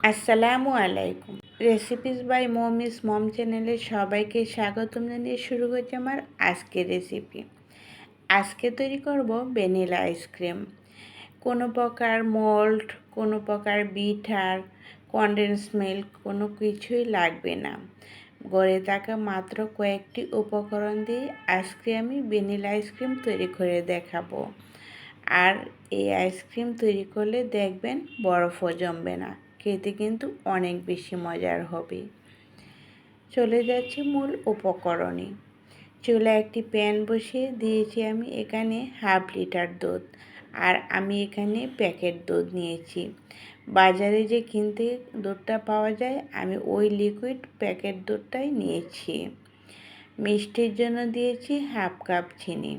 আসসালামু আলাইকুম। Recipes by মমিস মম চ্যানেলে সবাইকে স্বাগতম জানিয়ে শুরু করছি আমার আজকের রেসিপি। আজকে তৈরি করব ভ্যানিলা আইসক্রিম। কোনো প্রকার মল্ট, কোনো প্রকার বিটার, কনডেন্স মিল্ক কোনো কিছুই লাগবে না। গড়ে থাকা মাত্র কয়েকটি উপকরণ দিয়ে আজকে আমি ভ্যানিলা আইসক্রিম তৈরি করে দেখাবো। আর এই আইসক্রিম তৈরি করলে দেখবেন বরফও জমবে না, খেতে কিন্তু অনেক বেশি মজার হবে। চলে যাচ্ছে মূল উপকরণে। চুলায় একটি প্যান বসিয়ে দিয়েছি আমি এখানে 1/2 লিটার দুধ। আর আমি এখানে প্যাকেট দুধ নিয়েছি। বাজারে যে কিনতে দুধটা পাওয়া যায় আমি ওই লিকুইড প্যাকেট দুধটাই নিয়েছি। মিষ্টির জন্য দিয়েছি 1/2 কাপ চিনি।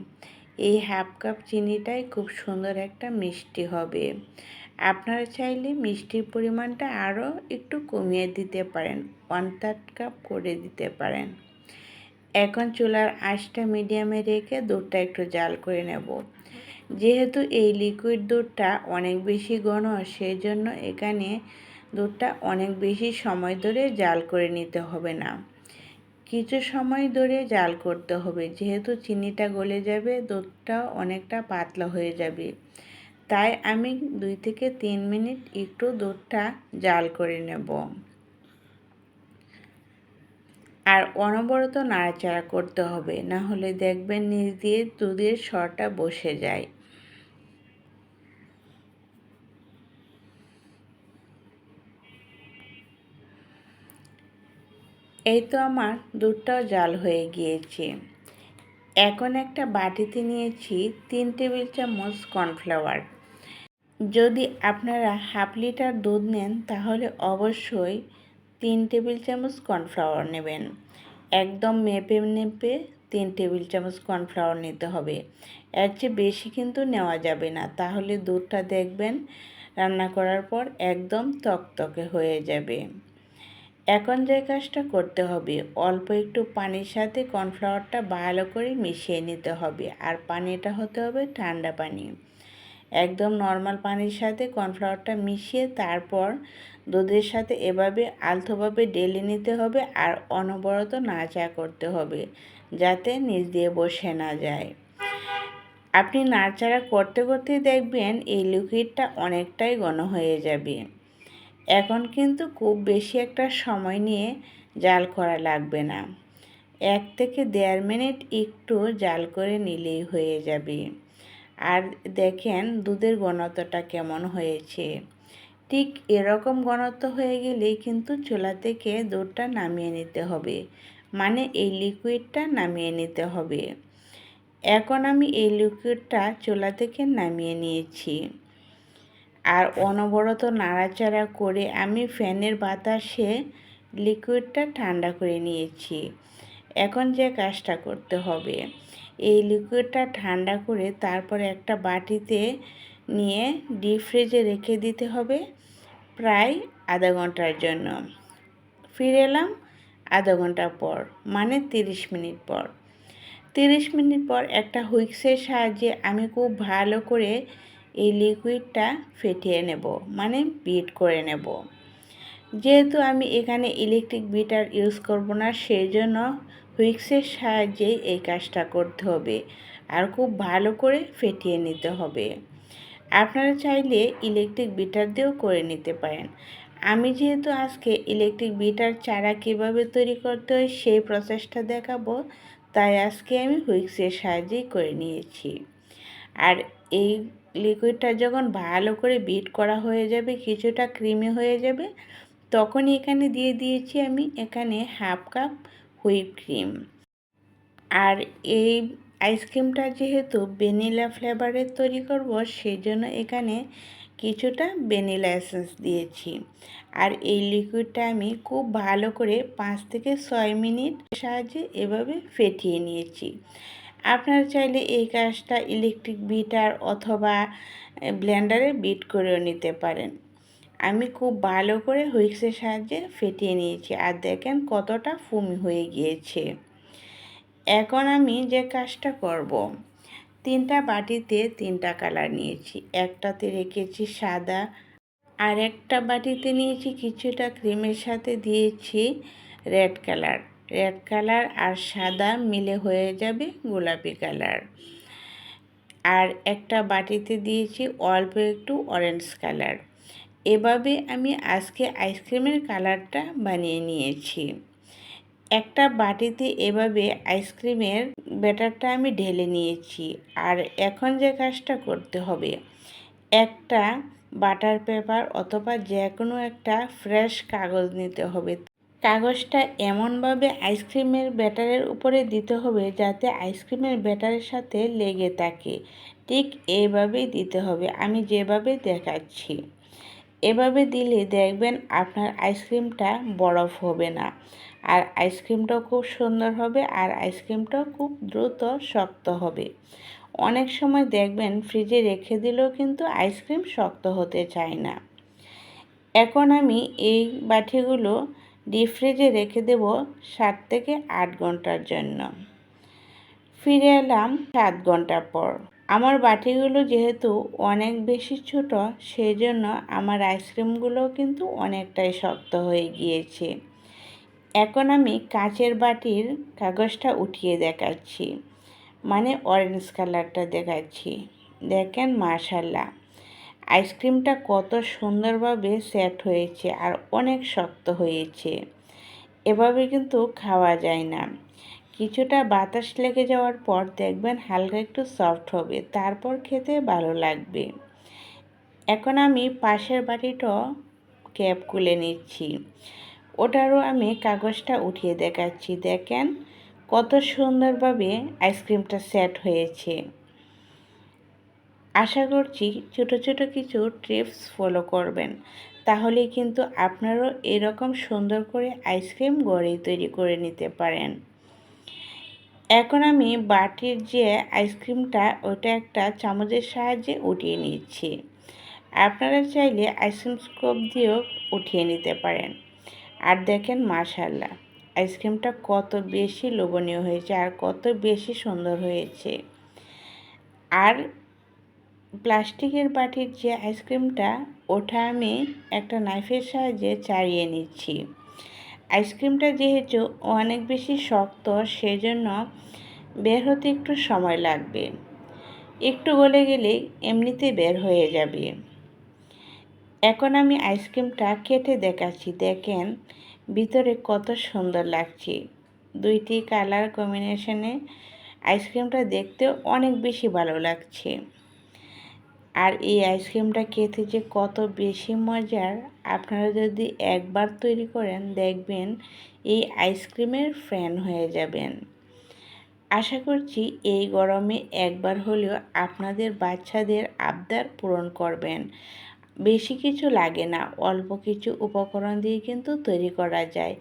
এই 1/2 কাপ চিনিটাই খুব সুন্দর একটা মিষ্টি হবে। আপনারা চাইলে মিষ্টির পরিমাণটা আরও একটু কমিয়ে দিতে পারেন, 1/3 কাপ করে দিতে পারেন। এখন চুলার আঁচটা মিডিয়ামে রেখে দুধটা একটু জাল করে নেব। যেহেতু এই লিকুইড দুধটা অনেক বেশি ঘন, সেই জন্য এখানে দুধটা অনেক বেশি সময় ধরে জাল করে নিতে হবে না, কিছু সময় ধরে জাল করতে হবে। যেহেতু চিনিটা গলে যাবে, দুধটা অনেকটা পাতলা হয়ে যাবে, তাই আমি 2 থেকে 3 মিনিট একটু দুধটা জাল করে নেব। আর অনবরত নাড়াচাড়া করতে হবে, না হলে দেখবেন নিচ দিয়ে দুধের সরটা বসে যায়। এই তো আমার দুধটাও জাল হয়ে গিয়েছে। এখন একটা বাটিতে নিয়েছি 3 টেবিল চামচ কর্নফ্লাওয়ার। যদি আপনারা 1/2 লিটার দুধ নেন তাহলে অবশ্যই 3 টেবিল চামচ কর্নফ্লাওয়ার নেবেন। একদম মেপে মেপে 3 টেবিল চামচ কর্নফ্লাওয়ার নিতে হবে। এর চেয়ে বেশি কিন্তু নেওয়া যাবে না, তাহলে দুধটা দেখবেন রান্না করার পর একদম তকতকে হয়ে যাবে। এখন যে কাজটা করতে হবে, অল্প একটু পানির সাথে কর্নফ্লাওয়ারটা ভালো করে মিশিয়ে নিতে হবে। আর পানিটা হতে হবে ঠান্ডা পানি। একদম নর্মাল পানির সাথে কর্নফ্লাওয়ারটা মিশিয়ে তারপর দুধের সাথে এভাবে আলতোভাবে ঢেলে নিতে হবে। আর অনবরত নাড়াচাড়া করতে হবে যাতে নিচ দিয়ে বসে না যায়। আপনি নাড়াচাড়া করতে করতেই দেখবেন এই লিকুইডটা অনেকটাই ঘন হয়ে যাবে। এখন কিন্তু খুব বেশি একটা সময় নিয়ে জাল করা লাগবে না, 1 থেকে 1.5 মিনিট একটু জাল করে নিলেই হয়ে যাবে। আর দেখেন দুধের ঘনত্বটা কেমন হয়েছে। ঠিক এরকম ঘনত্ব হয়ে গেলেই কিন্তু চুলা থেকে দুধটা নামিয়ে নিতে হবে, মানে এই লিকুইডটা নামিয়ে নিতে হবে। এখন আমি এই লিকুইডটা চুলা থেকে নামিয়ে নিয়েছি। আর অনবরত নাড়াচাড়া করে আমি ফ্যানের বাতাসে লিকুইডটা ঠান্ডা করে নিয়েছি। এখন যে কাজটা করতে হবে, এই লিকুইডটা ঠান্ডা করে তারপরে একটা বাটিতে নিয়ে ডিপ ফ্রিজে রেখে দিতে হবে প্রায় আধা ঘন্টার জন্য। ফিরে এলাম আধা ঘন্টা পর, মানে 30 মিনিট পর। 30 মিনিট পর একটা হুইক্সের সাহায্যে আমি খুব ভালো করে এই লিকুইডটা ফেটিয়ে নেব, মানে বিট করে নেব। যেহেতু আমি এখানে ইলেকট্রিক বিটার ইউজ করব না, সেই জন্য হুইক্সের সাহায্যেই এই কাজটা করতে হবে। আর খুব ভালো করে ফেটিয়ে নিতে হবে। আপনারা চাইলে ইলেকট্রিক বিটার দিয়েও করে নিতে পারেন। আমি যেহেতু আজকে ইলেকট্রিক বিটার চারা কীভাবে তৈরি করতে হয় সেই প্রসেসটা দেখাবো, তাই আজকে আমি হুইক্সের সাহায্যেই করে নিয়েছি। আর এই লিকুইডটা যখন ভালো করে বিট করা হয়ে যাবে, কিছুটা ক্রিমি হয়ে যাবে, তখনই এখানে দিয়ে দিয়েছি আমি এখানে 1/2 কাপ হুইপ ক্রিম। আর এই আইসক্রিমটা যেহেতু ভ্যানিলা ফ্লেভারের তৈরি করব, সেই জন্য এখানে কিছুটা ভ্যানিলা এসেন্স দিয়েছি। আর এই লিকুইডটা আমি খুব ভালো করে 5 থেকে 6 মিনিট সাহায্যে এভাবে ফেটিয়ে নিয়েছি। আপনারা চাইলে এই কাজটা ইলেকট্রিক বিটার অথবা ব্লেন্ডারে বিট করেও নিতে পারেন। আমি খুব ভালো করে হুইক্সের সাহায্যে ফেটিয়ে নিয়েছি। আর দেখেন কতটা ফুমি হয়ে গিয়েছে। এখন আমি যে কাজটা করব, 3টা বাটিতে 3টা কালার নিয়েছি। একটাতে রেখেছি সাদা, আর একটা বাটিতে নিয়েছি কিছুটা ক্রিমের সাথে দিয়েছি রেড কালার আর সাদা মিলে হয়ে যাবে গোলাপি কালার। আর একটা বাটিতে দিয়েছি অল্প একটু অরেঞ্জ কালার। এভাবে আমি আজকে আইসক্রিমের কালারটা বানিয়ে নিয়েছি। একটা বাটিতে এভাবে আইসক্রিমের ব্যাটারটা আমি ঢেলে নিয়েছি। আর এখন যে কাজটা করতে হবে, একটা বাটার পেপার অথবা যে কোনো একটা ফ্রেশ কাগজ নিতে হবে। কাগজটা এমনভাবে আইসক্রিমের ব্যাটারের উপরে দিতে হবে যাতে আইসক্রিমের ব্যাটারের সাথে লেগে থাকে। ঠিক এইভাবেই দিতে হবে, আমি যেভাবে দেখাচ্ছি। এভাবে দিলে দেখবেন আপনার আইসক্রিমটা বরফ হবে না, আর আইসক্রিমটাও খুব সুন্দর হবে, আর আইসক্রিমটাও খুব দ্রুত শক্ত হবে। অনেক সময় দেখবেন ফ্রিজে রেখে দিলেও কিন্তু আইসক্রিম শক্ত হতে চায় না। এখন আমি এই বাটিগুলো ডিপ ফ্রিজে রেখে দেব 7 থেকে 8 ঘন্টার জন্য। ফিরে এলাম 7 ঘন্টা পর। আমার বাটিগুলো যেহেতু অনেক বেশি ছোট, সেই জন্য আমার আইসক্রিমগুলোও কিন্তু অনেকটাই শক্ত হয়ে গিয়েছে। এখন আমি কাচের বাটির কাগজটা উঠিয়ে দেখাচ্ছি, মানে অরেঞ্জ কালারটা দেখাচ্ছি। দেখেন মাশাআল্লাহ, আইসক্রিমটা কত সুন্দরভাবে সেট হয়েছে আর অনেক শক্ত হয়েছে। এভাবে কিন্তু খাওয়া যায় না। কিছুটা বাতাস লেগে যাওয়ার পর দেখবেন হালকা একটু সফট হবে, তারপর খেতে ভালো লাগবে। এখন আমি পাশের বাটিটা ক্যাপ খুলে নিচ্ছি, ওটারও আমি কাগজটা উঠিয়ে দেখাচ্ছি। দেখেন কত সুন্দরভাবে আইসক্রিমটা সেট হয়েছে। আশা করছি ছোট ছোট কিছু টিপস ফলো করবেন, তাহলে কিন্তু আপনারাও এরকম সুন্দর করে আইসক্রিম ঘরেই তৈরি করে নিতে পারেন। এখন আমি বাটির যে আইসক্রিমটা ওটা একটা চামচের সাহায্যে উঠিয়ে নিচ্ছি। আপনারা চাইলে আইসক্রিম স্কুপ দিয়েও উঠিয়ে নিতে পারেন। আর দেখেন মাশাআল্লাহ, আইসক্রিমটা কত বেশি লোভনীয় হয়েছে আর কত বেশি সুন্দর হয়েছে। আর প্লাস্টিকের বাটির যে আইসক্রিমটা, ওটা আমি একটা নাইফের সাহায্যে ছাড়িয়ে নিচ্ছি। আইসক্রিমটা যেহেতু অনেক বেশি শক্ত, সেজন্য বের হতে একটু সময় লাগবে। একটু গলে গেলে এমনিতে বের হয়ে যাবে। এখন আমি আইসক্রিমটা কেটে দেখাচ্ছি। দেখেন ভিতরে কত সুন্দর লাগছে। দুইটি কালার কম্বিনেশনে আইসক্রিমটা দেখতেও অনেক বেশি ভালো লাগছে। আর এই আইসক্রিমটা খেতে যে কত বেশি মজার, আপনারা যদি একবার তৈরি করেন দেখবেন এই আইসক্রিমের ফ্যান হয়ে যাবেন। আশা করছি এই গরমে একবার হলেও আপনাদের বাচ্চাদের আবদার পূরণ করবেন। বেশি কিছু লাগে না, অল্প কিছু উপকরণ দিয়ে কিন্তু তৈরি করা যায়।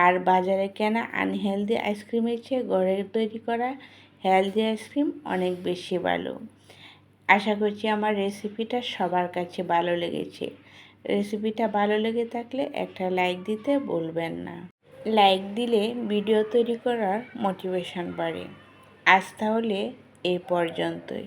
আর বাজারে কেনা আনহেলদি আইসক্রিমের চেয়ে ঘরে তৈরি করা হেলদি আইসক্রিম অনেক বেশি ভালো। আশা করছি আমার রেসিপিটা সবার কাছে ভালো লেগেছে। রেসিপিটা ভালো লেগে থাকলে একটা লাইক দিতে ভুলবেন না। লাইক দিলে ভিডিও তৈরি করার মোটিভেশন বাড়ে। আজ তাহলে এই পর্যন্তই।